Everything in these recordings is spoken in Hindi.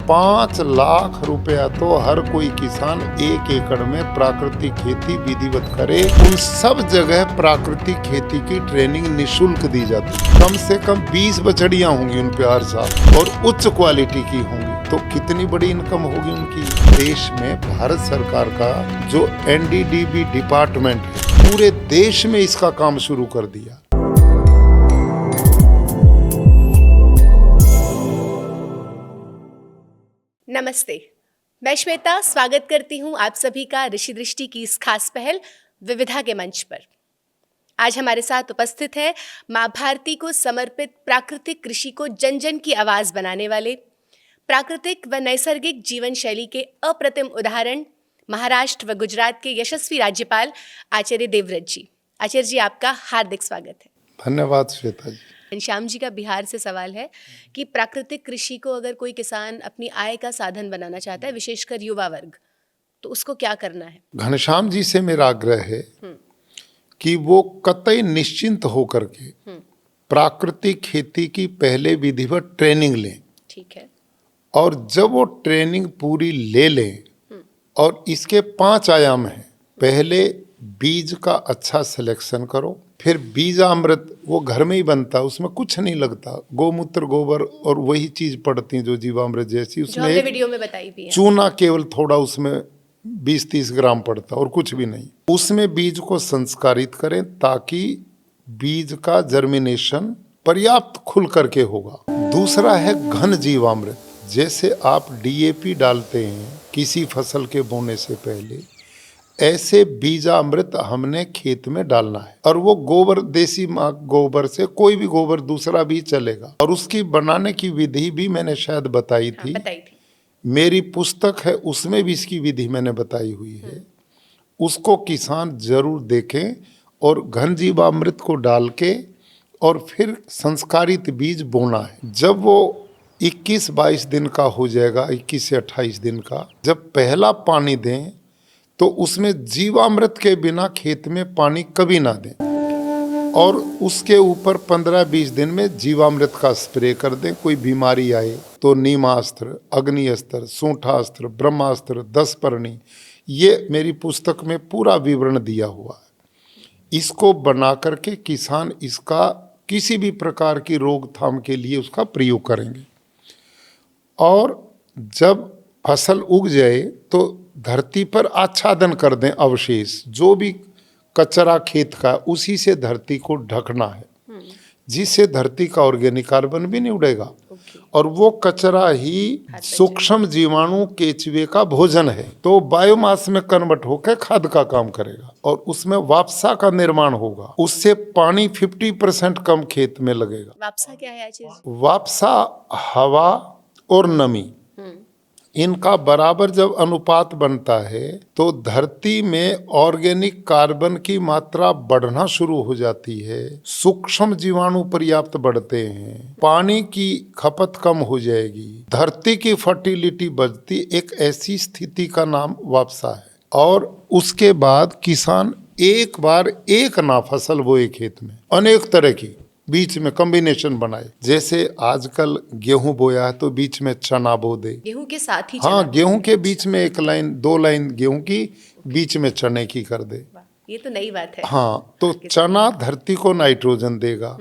5 लाख रुपया तो हर कोई किसान 1 एकड़ में प्राकृतिक खेती विधिवत करे। उन सब जगह प्राकृतिक खेती की ट्रेनिंग निशुल्क दी जाती। कम से कम 20 बछड़ियां होंगी उन पे हर साल और उच्च क्वालिटी की होंगी। तो कितनी बड़ी इनकम होगी उनकी। देश में भारत सरकार का जो NDDB डिपार्टमेंट है, पूरे देश में इसका काम शुरू कर दिया। नमस्ते, मैं श्वेता स्वागत करती हूँ आप सभी का ऋषि दृष्टि की इस खास पहल विविधा के मंच पर। आज हमारे साथ उपस्थित है माँ भारती को समर्पित प्राकृतिक कृषि को जन जन की आवाज़ बनाने वाले, प्राकृतिक व नैसर्गिक जीवन शैली के अप्रतिम उदाहरण महाराष्ट्र व गुजरात के यशस्वी राज्यपाल आचार्य देवव्रत जी। आचार्य जी, आपका हार्दिक स्वागत है। धन्यवाद श्वेता जी। घनश्याम जी का बिहार से सवाल है कि प्राकृतिक कृषि को अगर कोई किसान अपनी आय का साधन बनाना चाहता है, विशेषकर युवा वर्ग, तो उसको क्या करना है? घनश्याम जी से मेरा आग्रह है कि वो कतई निश्चिंत होकर के प्राकृतिक खेती की पहले विधिवत ट्रेनिंग लें। ठीक है। और जब वो ट्रेनिंग पूरी ले लें, और इसके 5 आयाम हैं। पहले बीज का अच्छा सिलेक्शन करो, फिर बीजामृत वो घर में ही बनता, उसमें कुछ नहीं लगता, गोमूत्र गोबर और वही चीज पड़ती जो जीवामृत जैसी। उसमें हमने वीडियो में बताई भी है। चूना केवल थोड़ा उसमें 20-30 ग्राम पड़ता और कुछ भी नहीं। उसमें बीज को संस्कारित करें ताकि बीज का जर्मिनेशन पर्याप्त खुल करके होगा। दूसरा है घन जीवामृत। जैसे आप DAP डालते हैं किसी फसल के बोने से पहले, ऐसे बीजामृत हमने खेत में डालना है। और वो गोबर, देसी माँ गोबर से, कोई भी गोबर दूसरा भी चलेगा। और उसकी बनाने की विधि भी मैंने शायद बताई थी। मेरी पुस्तक है उसमें भी इसकी विधि मैंने बताई हुई है। उसको किसान जरूर देखें और घन जीवामृत को डाल के और फिर संस्कारित बीज बोना है। जब वो 21-22 दिन का हो जाएगा, 21 से 28 दिन का, जब पहला पानी दें तो उसमें जीवामृत के बिना खेत में पानी कभी ना दें। और उसके ऊपर 15-20 दिन में जीवामृत का स्प्रे कर दें। कोई बीमारी आए तो नीमास्त्र, अग्निअस्त्र, सूंठास्त्र, ब्रह्मास्त्र, 10 परनी, ये मेरी पुस्तक में पूरा विवरण दिया हुआ है। इसको बना करके किसान इसका किसी भी प्रकार की रोकथाम के लिए उसका प्रयोग करेंगे। और जब फसल उग जाए तो धरती पर आच्छादन कर दें। अवशेष जो भी कचरा खेत का, उसी से धरती को ढकना है, जिससे धरती का ऑर्गेनिक कार्बन भी नहीं उड़ेगा। और वो कचरा ही सूक्ष्म जीवाणु केचुए का भोजन है, तो बायोमास में कन्वर्ट होकर खाद का काम करेगा और उसमें वापसा का निर्माण होगा। उससे पानी 50% कम खेत में लगेगा। वापसा क्या है आचार्य? वापसा हवा और नमी, इनका बराबर जब अनुपात बनता है तो धरती में ऑर्गेनिक कार्बन की मात्रा बढ़ना शुरू हो जाती है, सूक्ष्म जीवाणु पर्याप्त बढ़ते हैं, पानी की खपत कम हो जाएगी, धरती की फर्टिलिटी बढ़ती। एक ऐसी स्थिति का नाम वापसा है। और उसके बाद किसान एक बार एक ना फसल बोए खेत में, अनेक तरह की बीच में कॉम्बिनेशन बनाए। जैसे आजकल गेहूं बोया है तो बीच में चना बो दे। गेहूं के साथ ही? हाँ, गेहूं के बीच में 1 लाइन 2 लाइन गेहूं की, बीच में चने की कर दे। ये तो नई बात है। हाँ, तो चना धरती को नाइट्रोजन देगा,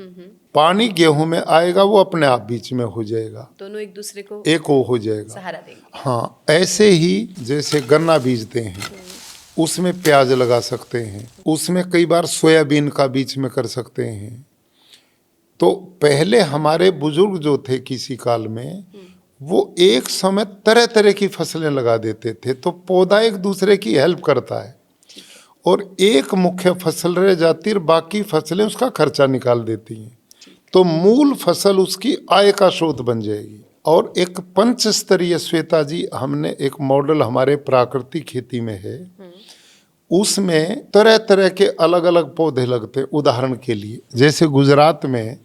पानी गेहूं में आएगा, वो अपने आप बीच में हो जाएगा, दोनों एक दूसरे को एक हो जाएगा, सहारा देंगे। हाँ, ऐसे ही जैसे गन्ना बीजते हैं उसमें प्याज लगा सकते हैं, उसमें कई बार सोयाबीन का बीच में कर सकते हैं। तो पहले हमारे बुजुर्ग जो थे किसी काल में, वो एक समय तरह तरह की फसलें लगा देते थे, तो पौधा एक दूसरे की हेल्प करता है और एक मुख्य फसल रह जाती है, बाकी फसलें उसका खर्चा निकाल देती हैं। तो मूल फसल उसकी आय का स्रोत बन जाएगी। और एक पंचस्तरीय, श्वेता जी, हमने एक मॉडल हमारे प्राकृतिक खेती में है, उसमें तरह तरह के अलग अलग पौधे लगते हैं। उदाहरण के लिए जैसे गुजरात में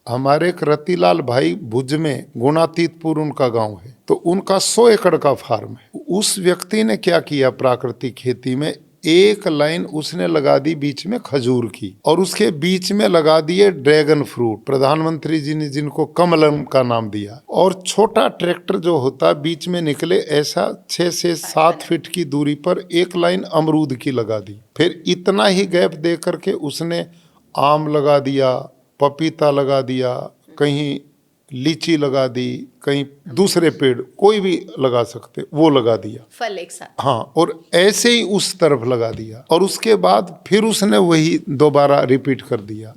हमारे एक रतिलाल भाई भुज में, गुणातीतपुर उनका गांव है, तो उनका 100 एकड़ का फार्म है। उस व्यक्ति ने क्या किया, प्राकृतिक खेती में एक लाइन उसने लगा दी बीच में खजूर की, और उसके बीच में लगा दिए ड्रैगन फ्रूट, प्रधानमंत्री जी ने जिनको कमलम का नाम दिया। और छोटा ट्रैक्टर जो होता बीच में निकले, ऐसा 6 से 7 फीट की दूरी पर एक लाइन अमरूद की लगा दी। फिर इतना ही गैप दे करके उसने आम लगा दिया, पपीता लगा दिया, कहीं लीची लगा दी, कहीं दूसरे पेड़ कोई भी लगा सकते वो लगा दिया, फल एक साथ। हाँ, और ऐसे ही उस तरफ लगा दिया, और उसके बाद फिर उसने वही दोबारा रिपीट कर दिया।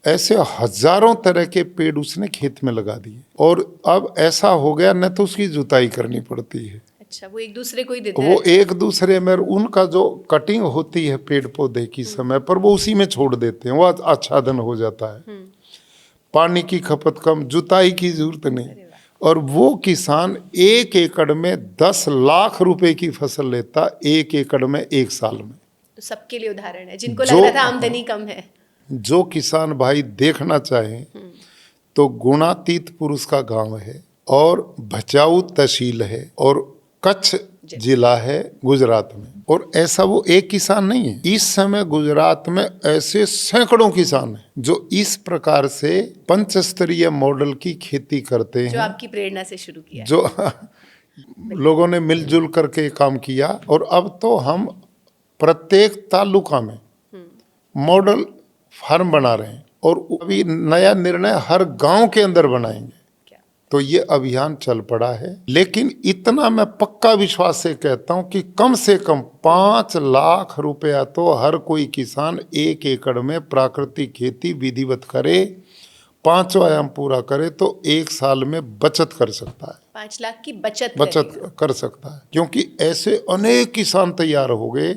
ऐसे हजारों तरह के पेड़ उसने खेत में लगा दिए, और अब ऐसा हो गया न तो उसकी जुताई करनी पड़ती है, अच्छा, वो एक दूसरे को ही देते वो एक दूसरे में, उनका जो कटिंग होती है पेड़ पौधे की समय पर वो उसी में छोड़ देते हैं, वो आच्छादन हो जाता है। पानी की खपत कम, जुताई की जरूरत नहीं, और वो किसान 1 एकड़ में 10 लाख रुपए की फसल लेता 1 एकड़ में 1 साल में। तो सबके लिए उदाहरण है, जिनको लग रहा था आमदनी कम है। जो किसान भाई देखना चाहें तो गुणातीत पुरुष का गांव है, और भचाऊ तहसील है, और कच्छ जिला है गुजरात में। और ऐसा वो एक किसान नहीं है, इस समय गुजरात में ऐसे सैकड़ों किसान हैं जो इस प्रकार से पंचस्तरीय मॉडल की खेती करते हैं, जो आपकी प्रेरणा से शुरू किया, जो लोगों ने मिलजुल करके काम किया। और अब तो हम प्रत्येक तालुका में मॉडल फार्म बना रहे हैं, और अभी नया निर्णय हर गांव के अंदर बनाएंगे। तो ये अभियान चल पड़ा है, लेकिन इतना मैं पक्का विश्वास से कहता हूं कि कम से कम 5 लाख रुपया तो हर कोई किसान 1 एकड़ में प्राकृतिक खेती विधिवत करे, 5 आयाम पूरा करे तो 1 साल में बचत कर सकता है। 5 लाख की बचत कर सकता है, क्योंकि ऐसे अनेक किसान तैयार हो गए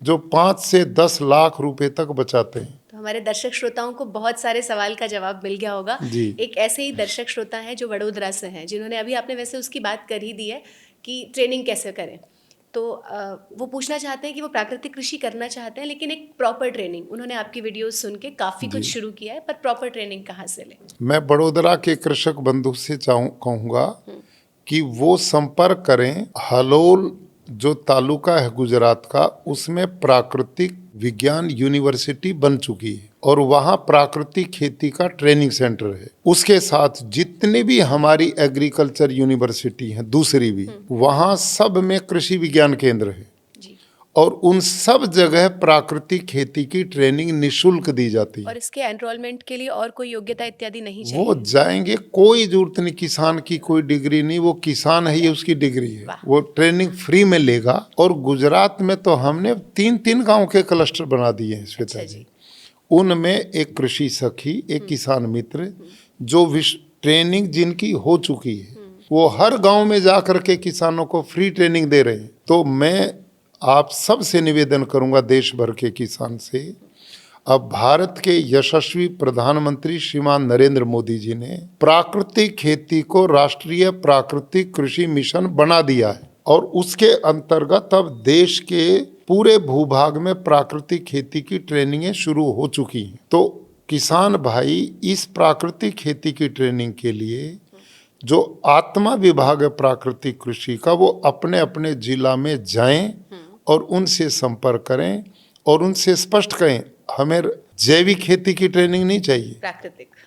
जो 5 से 10 लाख रुपए तक बचाते हैं। तो हमारे दर्शक श्रोताओं को बहुत सारे सवाल का जवाब मिल गया होगा। एक ऐसे ही दर्शक श्रोता हैं जो वडोदरा से हैं, जिन्होंने अभी, आपने वैसे उसकी बात कर ही दी है कि ट्रेनिंग कैसे करें, तो वो पूछना चाहते हैं कि वो प्राकृतिक कृषि करना चाहते हैं, लेकिन एक प्रॉपर ट्रेनिंग, उन्होंने आपकी वीडियो सुन के काफ़ी कुछ शुरू किया है, पर प्रॉपर ट्रेनिंग कहाँ से लें? मैं बड़ोदरा के कृषक बंधु से कहूँगा कि वो संपर्क करें। हलोल जो तालुका है गुजरात का, उसमें प्राकृतिक विज्ञान यूनिवर्सिटी बन चुकी है, और वहाँ प्राकृतिक खेती का ट्रेनिंग सेंटर है। उसके साथ जितने भी हमारी एग्रीकल्चर यूनिवर्सिटी हैं दूसरी भी, वहाँ सब में कृषि विज्ञान केंद्र है, और उन सब जगह प्राकृतिक खेती की ट्रेनिंग निशुल्क दी जाती है। और इसके एनरोलमेंट के लिए और कोई योग्यता इत्यादि नहीं चाहिए? वो जाएंगे, कोई जरूरत नहीं, किसान की कोई डिग्री नहीं, वो किसान है, ये उसकी डिग्री है, वो ट्रेनिंग फ्री में लेगा। और गुजरात में तो हमने 3-3 गांव के क्लस्टर बना दिए हैं श्वेता जी। उनमें एक कृषि सखी, एक किसान मित्र, जो ट्रेनिंग जिनकी हो चुकी है, वो हर गाँव में जा करके किसानों को फ्री ट्रेनिंग दे रहे हैं। तो मैं आप सब से निवेदन करूंगा, देश भर के किसान से, अब भारत के यशस्वी प्रधानमंत्री श्रीमान नरेंद्र मोदी जी ने प्राकृतिक खेती को राष्ट्रीय प्राकृतिक कृषि मिशन बना दिया है, और उसके अंतर्गत अब देश के पूरे भूभाग में प्राकृतिक खेती की ट्रेनिंगें शुरू हो चुकी हैं। तो किसान भाई इस प्राकृतिक खेती की ट्रेनिंग के लिए जो आत्मा विभाग है प्राकृतिक कृषि का, वो अपने अपने जिला में जाएं और उनसे संपर्क करें, और उनसे स्पष्ट कहें हमें जैविक खेती की ट्रेनिंग नहीं चाहिए,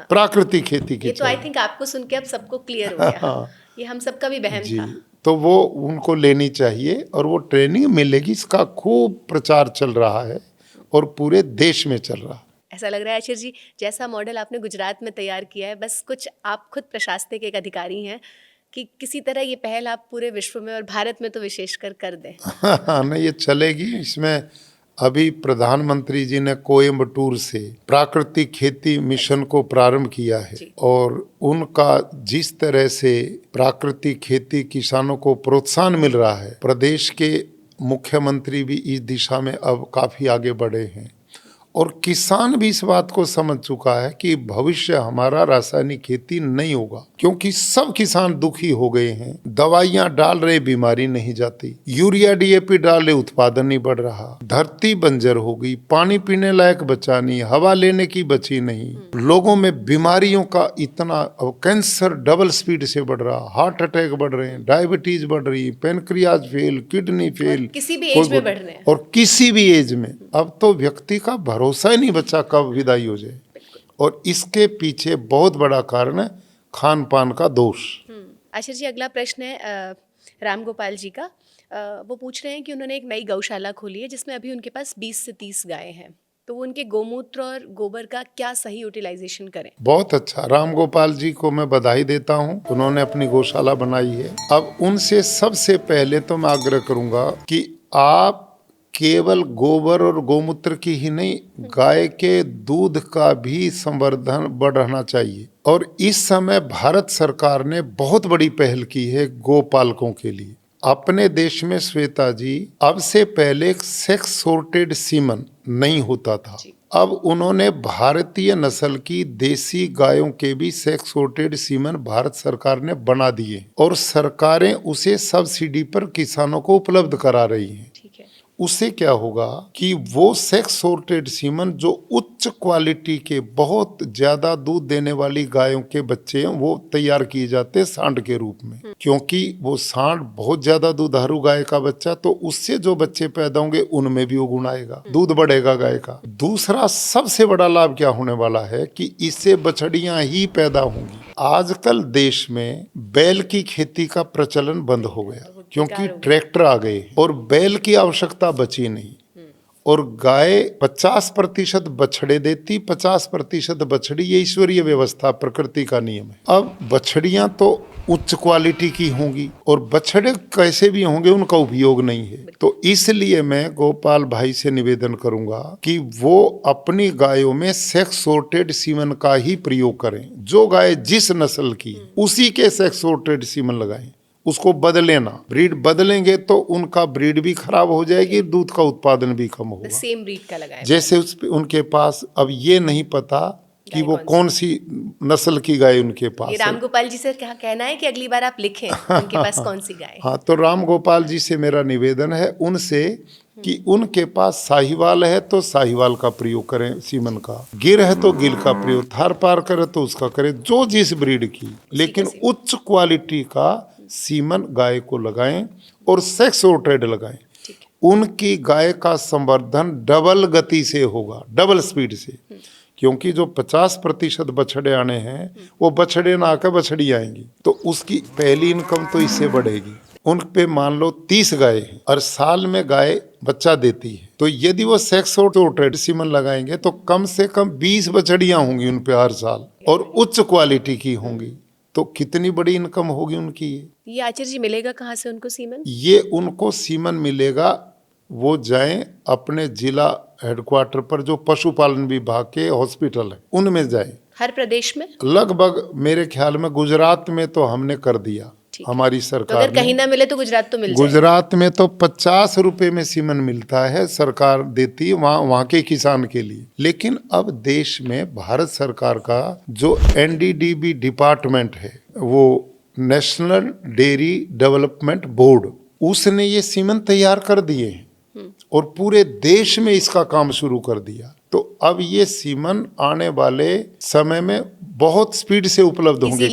प्राकृतिक खेती की। ये तो आई थिंक आपको सुन के अब सबको क्लियर हो गया। ये हम सबका भी वहम था। तो वो उनको लेनी चाहिए, और वो ट्रेनिंग मिलेगी। इसका खूब प्रचार चल रहा है और पूरे देश में चल रहा है। ऐसा लग रहा है आचार्य जी, जैसा मॉडल आपने गुजरात में तैयार किया है, बस कुछ आप खुद प्रशासनिक एक अधिकारी हैं कि किसी तरह ये पहल आप पूरे विश्व में और भारत में तो विशेषकर कर दें। नहीं, ये चलेगी। इसमें अभी प्रधानमंत्री जी ने कोयम्बटूर से प्राकृतिक खेती मिशन को प्रारंभ किया है, और उनका जिस तरह से प्राकृतिक खेती किसानों को प्रोत्साहन मिल रहा है, प्रदेश के मुख्यमंत्री भी इस दिशा में अब काफ़ी आगे बढ़े हैं, और किसान भी इस बात को समझ चुका है कि भविष्य हमारा रासायनिक खेती नहीं होगा, क्योंकि सब किसान दुखी हो गए हैं। दवाइयां डाल रहे, बीमारी नहीं जाती, यूरिया डीएपी डाल रहे, उत्पादन नहीं बढ़ रहा, धरती बंजर हो गई, पानी पीने लायक बचा नहीं, हवा लेने की बची नहीं, लोगों में बीमारियों का इतना, कैंसर डबल स्पीड से बढ़ रहा, हार्ट अटैक बढ़ रहे हैं, डायबिटीज बढ़ रही है, पेनक्रियाज फेल, किडनी फेल, किसी भी एज में बढ़ रहे हैं। और किसी भी एज में। अब तो व्यक्ति का भरोसा ही नहीं बचा कब विदाई हो जाए। और इसके पीछे बहुत बड़ा कारण है खान पान का दोष। आचार्य जी, अगला प्रश्न है राम गोपाल जी का। वो पूछ रहे हैं कि उन्होंने एक नई गौशाला खोली है जिसमें अभी उनके पास 20 से 30 गायें हैं, तो वो उनके गोमूत्र और गोबर का क्या सही यूटिलाइजेशन करें? बहुत अच्छा, राम गोपाल जी को मैं बधाई देता हूँ, उन्होंने अपनी गौशाला बनाई है। अब उनसे सबसे पहले तो मैं आग्रह करूंगा कि आप केवल गोबर और गोमूत्र की ही नहीं, गाय के दूध का भी संवर्धन बढ़ाना चाहिए। और इस समय भारत सरकार ने बहुत बड़ी पहल की है गोपालकों के लिए। अपने देश में श्वेता जी, अब से पहले सेक्स सॉर्टेड सीमन नहीं होता था। अब उन्होंने भारतीय नस्ल की देसी गायों के भी सेक्स सॉर्टेड सीमन भारत सरकार ने बना दिए और सरकारें उसे सब्सिडी पर किसानों को उपलब्ध करा रही हैं। ठीक है। उससे क्या होगा कि वो सेक्स सॉर्टेड सीमन जो उच्च क्वालिटी के बहुत ज्यादा दूध देने वाली गायों के बच्चे हैं वो तैयार किए जाते हैं सांड के रूप में, क्योंकि वो सांड बहुत ज्यादा दुधारू गाय का बच्चा, तो उससे जो बच्चे पैदा होंगे उनमें भी वो गुण आएगा, दूध बढ़ेगा गाय का। दूसरा सबसे बड़ा लाभ क्या होने वाला है कि इससे बछड़ियां ही पैदा होंगी। आजकल देश में बैल की खेती का प्रचलन बंद हो गया क्योंकि ट्रैक्टर आ गए और बैल की आवश्यकता बची नहीं। और गाय 50% बछड़े देती, 50% बछड़ी, ये ईश्वरीय व्यवस्था, प्रकृति का नियम है। अब बछड़ियां तो उच्च क्वालिटी की होंगी और बछड़े कैसे भी होंगे उनका उपयोग नहीं है। तो इसलिए मैं गोपाल भाई से निवेदन करूंगा कि वो अपनी गायों में सेक्स सॉर्टेड सीमन का ही प्रयोग करें। जो गाय जिस नस्ल की उसी के सेक्स सॉर्टेड सीमन लगाएं, उसको बदले ना। ब्रीड बदलेंगे तो उनका ब्रीड भी खराब हो जाएगी, दूध का उत्पादन भी कम होगा। सेम ब्रीड का लगाएं। जैसे उनके पास अब ये नहीं पता कि वो कौन सी नस्ल की गाय उनके पास ये है। राम गोपाल जी से क्या कहना है कि अगली बार आप लिखें उनके पास कौन सी गाय? हाँ, तो राम गोपाल जी से मेरा निवेदन है उनसे कि उनके पास साहिवाल है तो साहिवाल का प्रयोग करें सीमन का, गिर है तो गिर का प्रयोग, थार पार करे तो उसका करें, जो जिस ब्रीड की, लेकिन उच्च क्वालिटी का सीमन गाय को लगाएं और सेक्स सॉर्टेड लगाएं। उनकी गाय का संवर्धन डबल गति से होगा, डबल स्पीड से, क्योंकि जो 50% बछड़े आने हैं वो बछड़े ना आकर बछड़ी आएंगी, तो उसकी पहली इनकम तो इससे बढ़ेगी। उन पे मान लो 30 गाय हैं और साल में गाय बच्चा देती है, तो यदि वो सेक्स सॉर्टेड सीमन लगाएंगे तो कम से कम 20 बछड़ियां होंगी उन पे हर साल और उच्च क्वालिटी की होंगी, तो कितनी बड़ी इनकम होगी उनकी। ये आचार्य जी मिलेगा कहाँ से उनको सीमन? ये उनको सीमन मिलेगा, वो जाएं अपने जिला हेडक्वार्टर पर जो पशुपालन विभाग के हॉस्पिटल है उनमें जाएं। हर प्रदेश में लगभग मेरे ख्याल में गुजरात में तो हमने कर दिया, हमारी सरकार तो अगर कहीं ना मिले तो गुजरात तो मिल जाए। गुजरात में तो 50 रुपए में सीमन मिलता है, सरकार देती है वहाँ के किसान के लिए। लेकिन अब देश में भारत सरकार का जो NDDB डिपार्टमेंट है, वो नेशनल डेयरी डेवलपमेंट बोर्ड, उसने ये सीमन तैयार कर दिए हैं और पूरे देश में इसका काम शुरू कर दिया। तो अब ये सीमन आने वाले समय में बहुत स्पीड से उपलब्ध होंगे,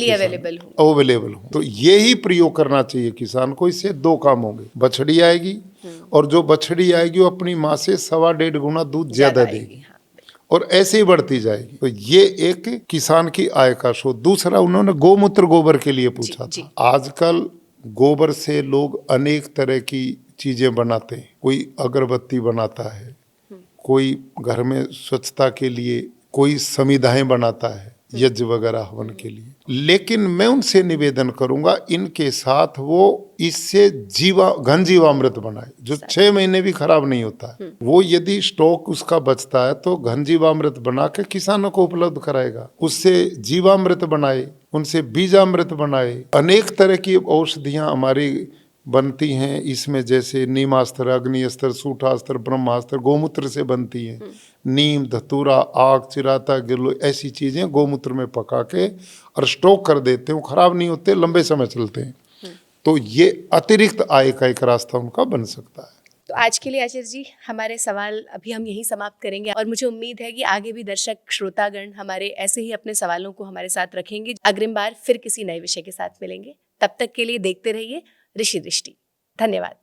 अवेलेबल हो। तो यही प्रयोग करना चाहिए किसान को। इससे दो काम होंगे, बछड़ी आएगी और जो बछड़ी आएगी वो अपनी माँ से 1.5 गुना दूध ज्यादा देगी और ऐसे ही बढ़ती जाएगी। तो ये एक किसान की आय का स्रोत। दूसरा, उन्होंने गोमूत्र गोबर के लिए पूछा था। आजकल गोबर से लोग अनेक तरह की चीजें बनाते हैं, कोई अगरबत्ती बनाता है, कोई घर में स्वच्छता के लिए कोई समिधाएं बनाता है, यज्ञ वगैरह हवन के लिए। लेकिन मैं उनसे निवेदन करूंगा इनके साथ वो इससे घन जीवामृत बनाए जो 6 महीने भी खराब नहीं होता है। वो यदि स्टॉक उसका बचता है तो घन जीवामृत बना के किसानों को उपलब्ध कराएगा। उससे जीवामृत बनाए, उनसे बीजामृत बनाए। अनेक तरह की औषधियां हमारी बनती हैं इसमें, जैसे नीमास्त्र, अग्निस्त्र, सूठास्त्र, ब्रह्मास्त्र गोमूत्र से बनती हैं। नीम, धतूरा, आग, चिराता, गिरलो, ऐसी चीजें गोमूत्र में पका के और स्टॉक कर देते हैं, वो खराब नहीं होते, लंबे समय चलते हैं। तो ये अतिरिक्त आय का एक रास्ता उनका बन सकता है। तो आज के लिए आचार्य जी हमारे सवाल अभी हम यहीं समाप्त करेंगे, और मुझे उम्मीद है कि आगे भी दर्शक श्रोतागण हमारे ऐसे ही अपने सवालों को हमारे साथ रखेंगे। अग्रिम बार फिर किसी नए विषय के साथ मिलेंगे, तब तक के लिए देखते रहिए ऋषि दृष्टि। धन्यवाद।